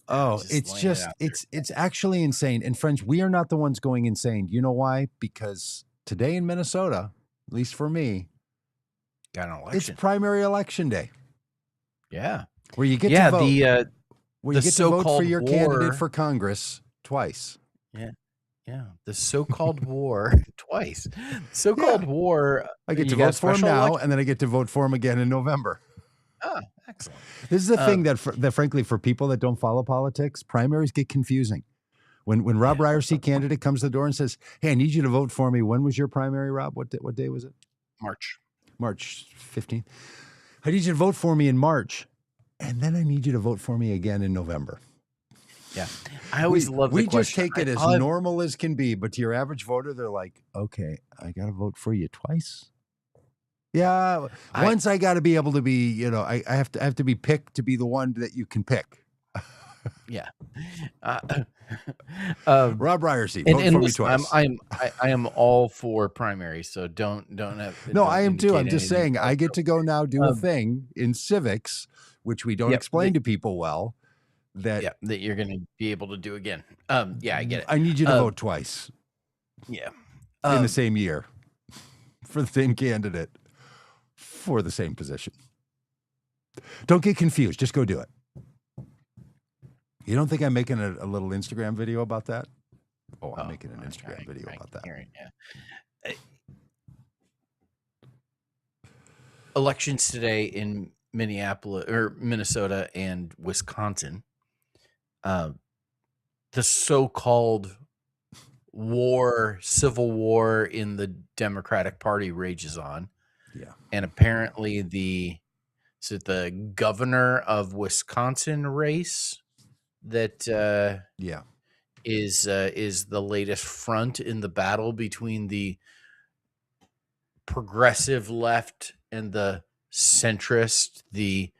Oh, it's actually insane. And friends, we are not the ones going insane. You know why? Because today in Minnesota, at least for me, got an election. It's primary election day. Yeah. Where you get to vote. Where you get to vote for your candidate for Congress twice. Yeah. Yeah. The so-called war twice. So-called war. I get to vote for him now, and then I get to vote for him again in November. Ah, excellent. This is the thing that frankly, for people that don't follow politics, primaries get confusing. When Robb Ryerse candidate comes to the door and says, "Hey, I need you to vote for me." When was your primary, Rob? What day was it? March 15th. I need you to vote for me in March, and then I need you to vote for me again in November. Yeah, I always love. We just take it as normal as can be, but to your average voter, they're like, "Okay, I got to vote for you twice." Yeah, once I got to be able to be, I have to be picked to be the one that you can pick. Yeah. Robb Ryerse, vote for me twice. I am all for primary, so don't have. No, I am too. I'm just saying I get to go now do a thing in civics, which we don't explain to people well. That you're going to be able to do again. Yeah, I get it. I need you to vote twice. Yeah. In the same year for the same candidate for the same position. Don't get confused. Just go do it. You don't think I'm making a little Instagram video about that? Oh, I'm making an Instagram video about that. Yeah. Elections today in Minneapolis or Minnesota and Wisconsin. The so-called civil war in the Democratic Party rages on. Yeah. And apparently the governor of Wisconsin race that is the latest front in the battle between the progressive left and the centrist, the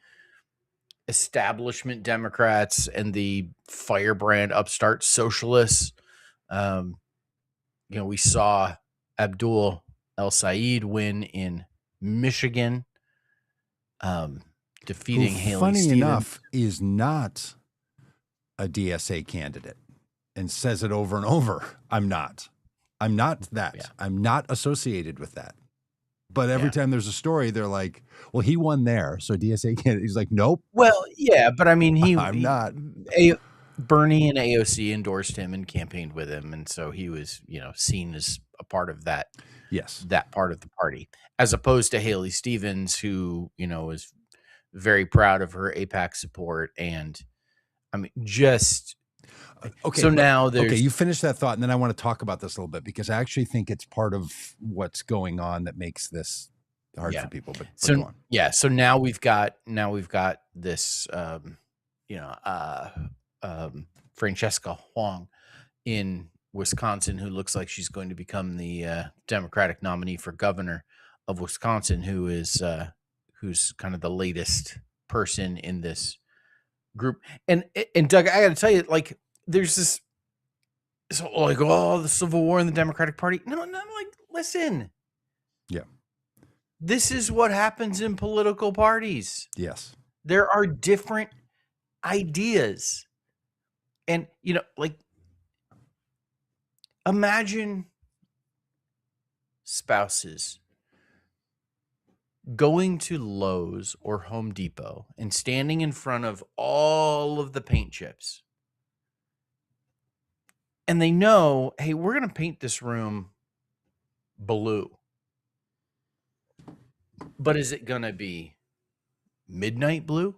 establishment Democrats and the firebrand upstart socialists. We saw Abdul El-Sayed win in Michigan, defeating Haley funny Stevens. Enough, is not a DSA candidate and says it over and over. I'm not that. Yeah. I'm not associated with that. But every time there's a story, they're like, well, he won there. So DSA candidate, he's like, nope. Well, yeah, but I mean, I'm not. Bernie and AOC endorsed him and campaigned with him, and so he was, seen as a part of that Yes. that part of the party, as opposed to Haley Stevens, who, is very proud of her AIPAC support. And I mean, just Okay. so now there's you finish that thought, and then I want to talk about this a little bit, because I actually think it's part of what's going on that makes this hard for people. But go on. Yeah. So now we've got this, Francesca Huang in Wisconsin, who looks like she's going to become the Democratic nominee for governor of Wisconsin, who's kind of the latest person in this group. And Doug, I got to tell you, like, there's this, so like, the Civil War in the Democratic Party. No, like, listen. Yeah. This is what happens in political parties. Yes. There are different ideas. And, like, imagine spouses going to Lowe's or Home Depot and standing in front of all of the paint chips. And they know, hey, we're going to paint this room blue. But is it going to be midnight blue?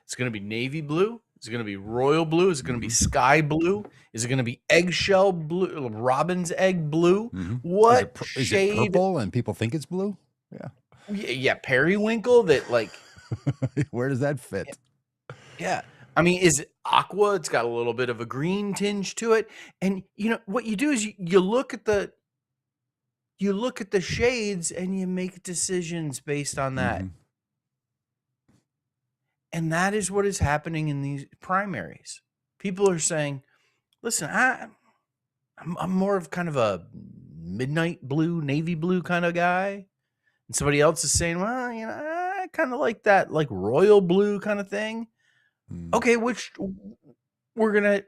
It's going to be navy blue? Is it going to be royal blue? Is it going to be sky blue? Is it going to be eggshell blue, robin's egg blue? What is shade? it purple and people think it's blue? Yeah. Yeah, periwinkle that, like... Where does that fit? Yeah. I mean, is it aqua? It's got a little bit of a green tinge to it. And, what you do is you look at the shades and you make decisions based on that. And that is what is happening in these primaries. People are saying, listen, I'm more of kind of a midnight blue, navy blue kind of guy. And somebody else is saying, well, I kind of like that, like royal blue kind of thing. Okay, which we're gonna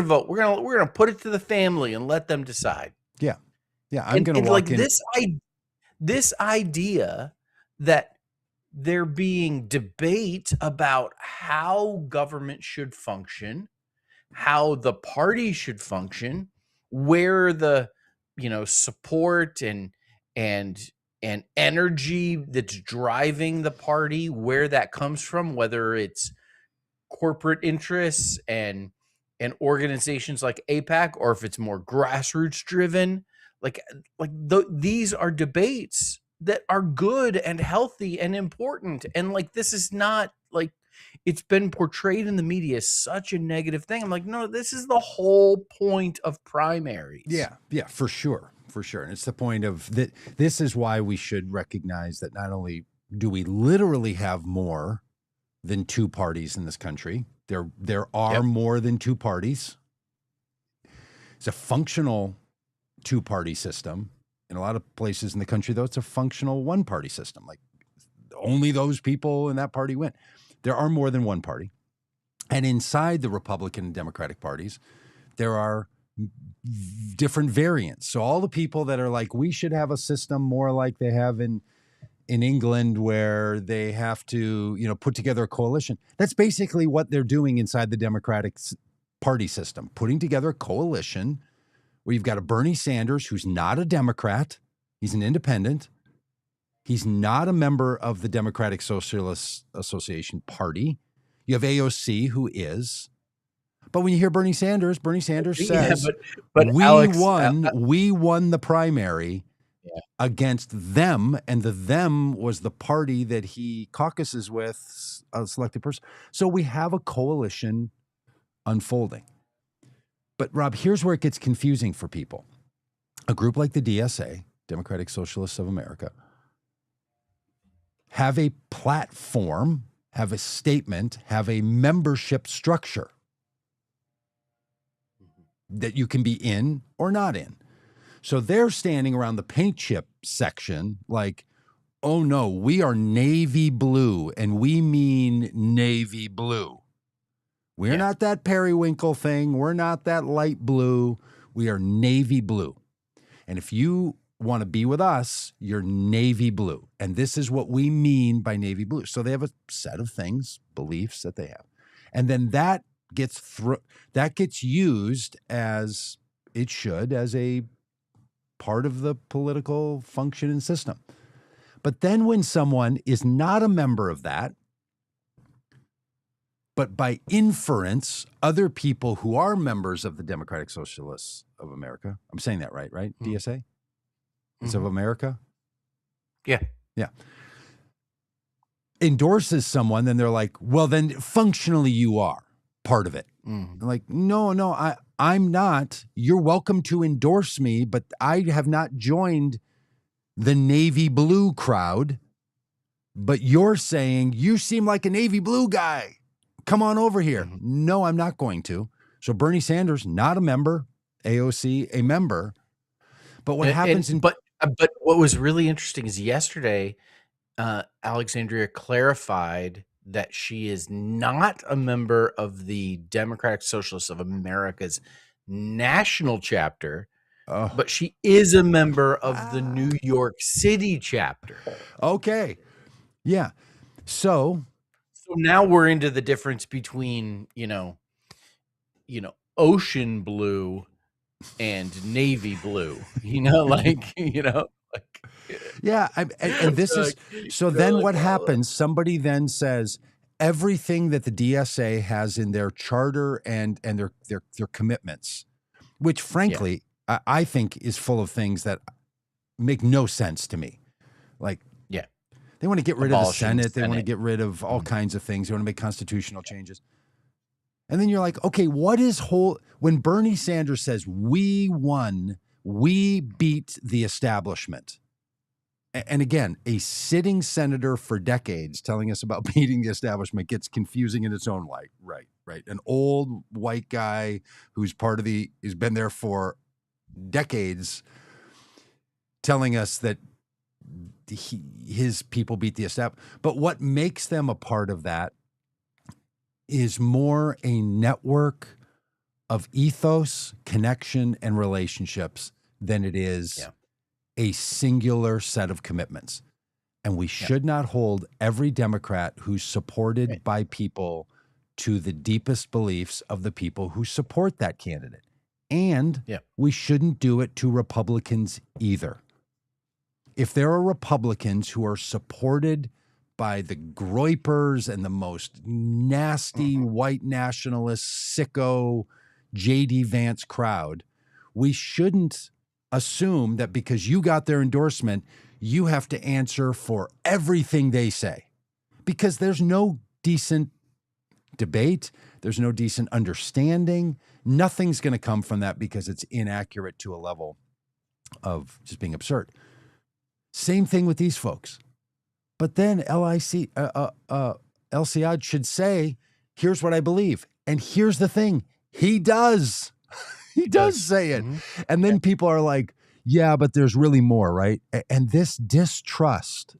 vote. We're gonna put it to the family and let them decide. Yeah. I'm gonna walk like in. This idea that there being debate about how government should function, how the party should function, where the support and energy that's driving the party, where that comes from, whether it's corporate interests and organizations like AIPAC, or if it's more grassroots driven, these are debates that are good and healthy and important. And like, this is not like, it's been portrayed in the media as such a negative thing. I'm like, no, this is the whole point of primaries. Yeah, for sure. And it's the point of that. This is why we should recognize that not only do we literally have more than two parties in this country, there are more than two parties. It's a functional two-party system. In a lot of places in the country, though, it's a functional one-party system. Like, only those people in that party win. There are more than one party. And inside the Republican and Democratic parties, there are different variants. So all the people that are like, we should have a system more like they have in England, where they have to, put together a coalition. That's basically what they're doing inside the Democratic Party system, putting together a coalition where you've got a Bernie Sanders who's not a Democrat. He's an independent. He's not a member of the Democratic Socialist Association Party. You have AOC, who is. But when you hear Bernie Sanders says, but we Alex, we won the primary against them, and the them was the party that he caucuses with, a selected person. So we have a coalition unfolding. But Rob, here's where it gets confusing for people. A group like the DSA, Democratic Socialists of America, have a platform, have a statement, have a membership structure that you can be in or not in. So they're standing around the paint chip section like, oh no, we are navy blue, and we mean navy blue. We're not that periwinkle thing. We're not that light blue. We are navy blue. And if you want to be with us, you're navy blue. And this is what we mean by navy blue. So they have a set of things, beliefs that they have. And then that gets used as it should, as a part of the political function and system. But then when someone is not a member of that, but by inference, other people who are members of the Democratic Socialists of America, I'm saying that right? DSA? It's of America? Yeah. Yeah. Endorses someone, then they're like, well, then functionally you are part of it. Like, no, I'm not. You're welcome to endorse me, but I have not joined the navy blue crowd. But you're saying you seem like a navy blue guy. Come on over here. No, I'm not going to. So Bernie Sanders, not a member. AOC, a member. But what happens but what was really interesting is yesterday, Alexandria clarified that she is not a member of the Democratic Socialists of America's national chapter, but she is a member of the New York City chapter. Okay. Yeah. So now we're into the difference between, ocean blue and navy blue, yeah. And this is, so then what happens? Somebody then says everything that the DSA has in their charter and their commitments, which frankly, I think is full of things that make no sense to me. Like, they want to get rid of the Senate. They want to get rid of all kinds of things. They want to make constitutional changes. And then you're like, okay, when Bernie Sanders says, we won, we beat the establishment. And again, a sitting senator for decades telling us about beating the establishment gets confusing in its own light. Right. An old white guy who's been there for decades telling us that his people beat the establishment. But what makes them a part of that is more a network of ethos, connection, and relationships than it is a singular set of commitments. And we should not hold every Democrat who's supported by people to the deepest beliefs of the people who support that candidate. And we shouldn't do it to Republicans either. If there are Republicans who are supported by the groypers and the most nasty white nationalist, sicko, J.D. Vance crowd, we shouldn't assume that because you got their endorsement, you have to answer for everything they say. Because there's no decent debate. There's no decent understanding. Nothing's going to come from that because it's inaccurate to a level of just being absurd. Same thing with these folks. But then LCI should say, here's what I believe. And here's the thing. He does. He does say it. And then people are like, yeah, but there's really more, right? And this distrust.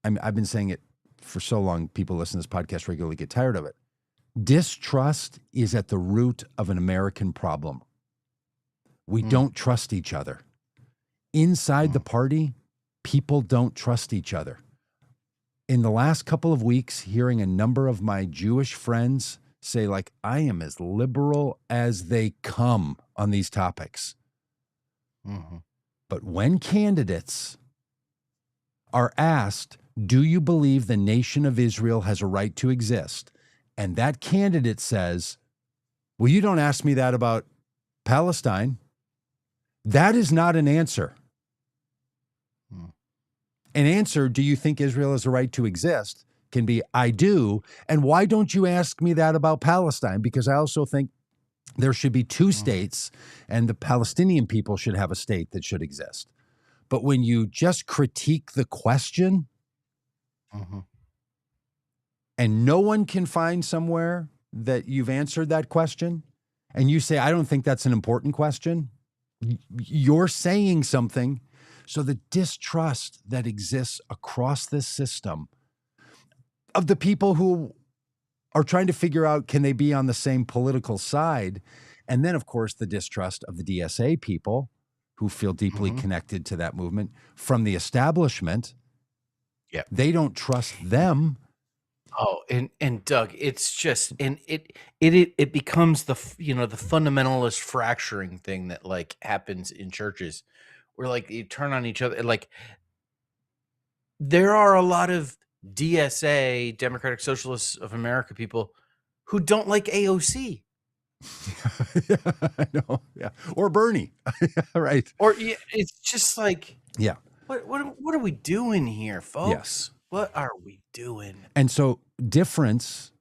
I've been saying it for so long, people listen to this podcast regularly get tired of it. Distrust is at the root of an American problem. We don't trust each other. Inside the party, people don't trust each other. In the last couple of weeks, hearing a number of my Jewish friends say, like, I am as liberal as they come on these topics. But when candidates are asked, do you believe the nation of Israel has a right to exist? And that candidate says, well, you don't ask me that about Palestine. That is not an answer. An answer, do you think Israel has a right to exist, can be, I do. And why don't you ask me that about Palestine? Because I also think there should be two states and the Palestinian people should have a state that should exist. But when you just critique the question and no one can find somewhere that you've answered that question and you say, I don't think that's an important question, you're saying something. So the distrust that exists across this system of the people who are trying to figure out, can they be on the same political side? And then, of course, the distrust of the DSA people who feel deeply connected to that movement from the establishment. They don't trust them. Oh, and Doug, it's just and it becomes the the fundamentalist fracturing thing that like happens in churches where like you turn on each other. Like there are a lot of DSA, Democratic Socialists of America people who don't like AOC. Yeah, I know. Yeah. Or Bernie. Right. Or it's just like, Yeah. what are we doing here, folks? Yes. What are we doing? And so difference.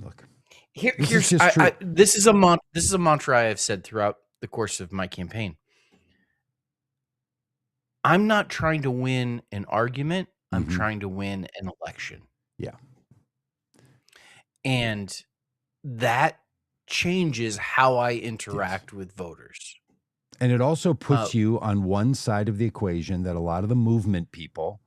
Look, Here's true. this is a mantra I have said throughout the course of my campaign. I'm not trying to win an argument. I'm trying to win an election. Yeah. And that changes how I interact with voters. And it also puts you on one side of the equation that a lot of the movement people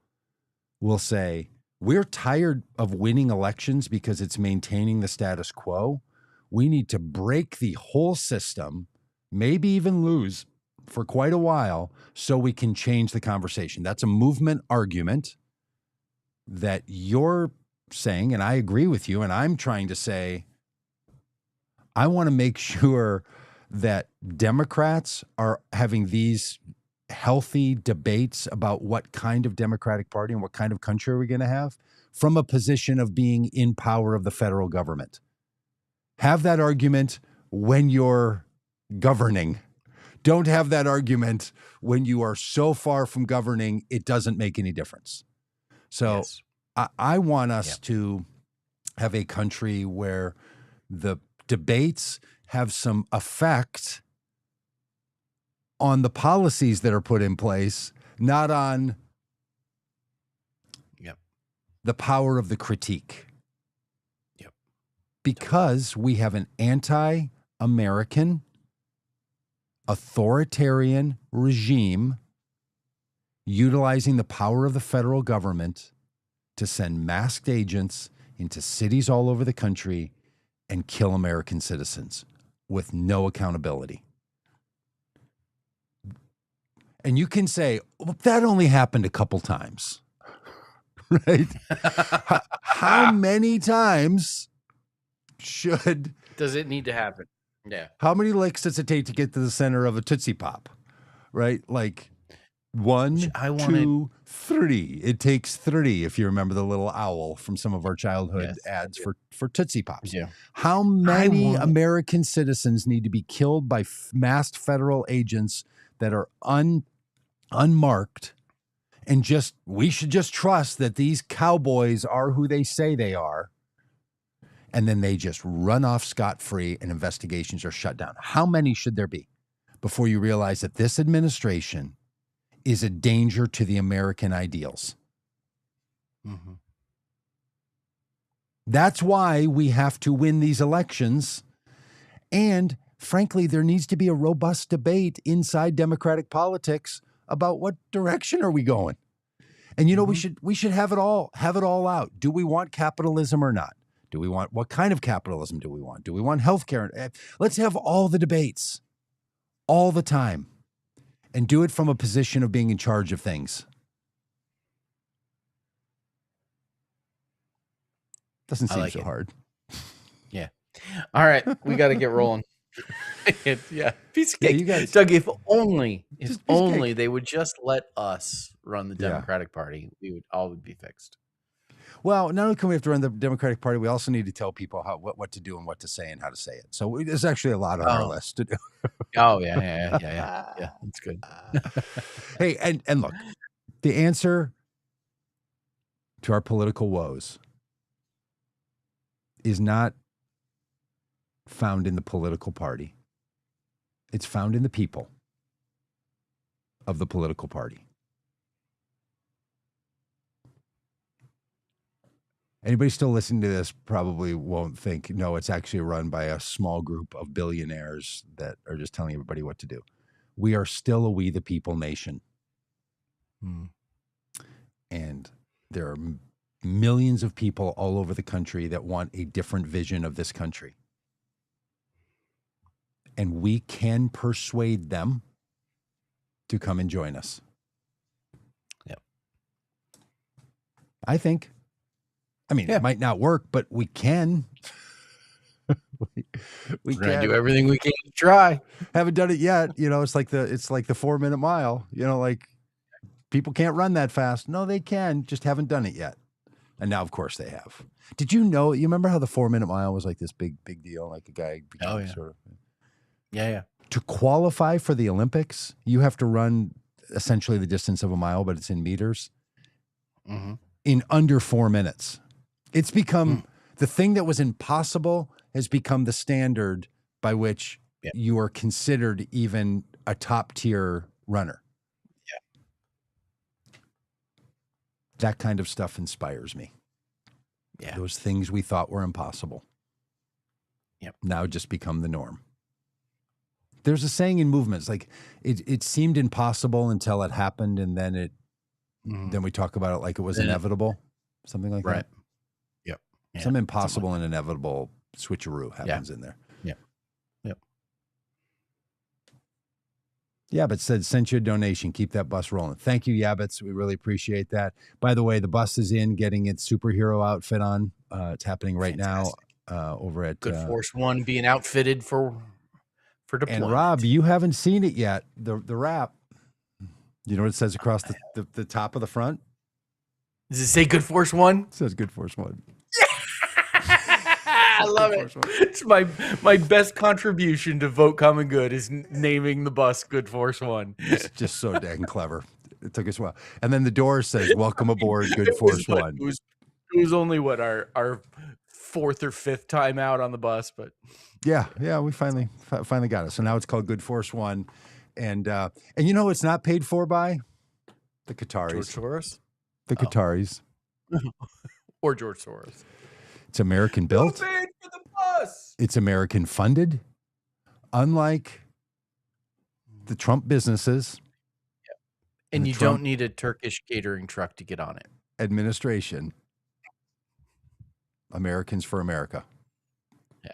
will say, we're tired of winning elections because it's maintaining the status quo. We need to break the whole system, maybe even lose for quite a while so we can change the conversation. That's a movement argument that you're saying, and I agree with you, and I'm trying to say, I want to make sure that Democrats are having these healthy debates about what kind of Democratic Party and what kind of country we're going to have from a position of being in power of the federal government. Have that argument when you're governing. Don't have that argument when you are so far from governing, it doesn't make any difference. So Yes. I want us to have a country where the debates have some effect on the policies that are put in place, not on the power of the critique. Because we have an anti-American, authoritarian regime utilizing the power of the federal government to send masked agents into cities all over the country and kill American citizens with no accountability. And you can say, well, that only happened a couple times, right? How many times does it need to happen? Yeah. How many licks does it take to get to the center of a Tootsie Pop, right? Like 1, 2, 3. It takes 3 if you remember the little owl from some of our childhood ads for Tootsie Pops. Yeah. How many American citizens need to be killed by masked federal agents that are unmarked, and we should just trust that these cowboys are who they say they are, and then they just run off scot-free and investigations are shut down? How many should there be before you realize that this administration is a danger to the American ideals? Mm-hmm. That's why we have to win these elections. And frankly, there needs to be a robust debate inside Democratic politics about what direction are we going. And we should have it all out. Do we want capitalism or not? What kind of capitalism do we want? Do we want healthcare? Let's have all the debates all the time and do it from a position of being in charge of things. Doesn't seem so hard. Yeah. All right. We got to get rolling. Piece of cake. You guys, Doug, if only they would just let us run the Democratic Party, all would be fixed. Well, not only can we have to run the Democratic Party, we also need to tell people what to do and what to say and how to say it. So there's actually a lot on our list to do. Yeah. That's good. Hey, and look, the answer to our political woes is not found in the political party. It's found in the people of the political party. Anybody still listening to this probably won't think, no, it's actually run by a small group of billionaires that are just telling everybody what to do. We are still a we the people nation. And there are millions of people all over the country that want a different vision of this country. And we can persuade them to come and join us. Yep. I think I mean, it might not work, but we can. We're gonna do everything we can to try. Haven't done it yet. It's like the 4-minute mile. Like people can't run that fast. No, they can. Just haven't done it yet. And now, of course, they have. Did you know? You remember how the 4-minute mile was like this big deal? Like a guy became sort of. Yeah. To qualify for the Olympics, you have to run essentially the distance of a mile, but it's in meters, in under 4 minutes. It's become the thing that was impossible has become the standard by which you are considered even a top tier runner. Yeah. That kind of stuff inspires me. Yeah. Those things we thought were impossible. Yep. Now just become the norm. There's a saying in movements, like it seemed impossible until it happened, and then then we talk about it like it was inevitable, something like that. Yep. Yeah, some impossible and inevitable switcheroo happens in there. Yep. Yabbit said, sent you a donation. Keep that bus rolling. Thank you, Yabbits. We really appreciate that. By the way, the bus is in getting its superhero outfit on. It's happening right now over at Good Force One being outfitted for deployment. And Rob, you haven't seen it yet. The wrap. You know what it says across the top of the front? Does it say Good Force One? It says Good Force One. I love it. It's my best contribution to Vote Common Good is naming the bus Good Force One. It's just so dang clever. It took us a while. And then the door says, welcome aboard, Good Force One. It was only our fourth or fifth time out on the bus, but yeah, we finally got it. So now it's called Good Force One, and it's not paid for by the Qataris. George Soros, the Qataris, or George Soros. It's American built. Who paid for the bus? It's American funded, unlike the Trump businesses. Yep. And you don't need a Turkish catering truck to get on it. Administration. Americans for America. Yeah.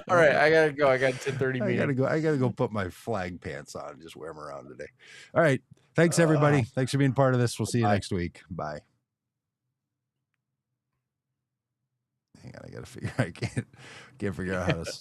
All right, I gotta go. I got 10:30 meeting. I gotta go put my flag pants on and just wear them around today. All right. Thanks, everybody. Thanks for being part of this. We'll see you next week. Bye. Hang on, I gotta figure. I can't figure out how to.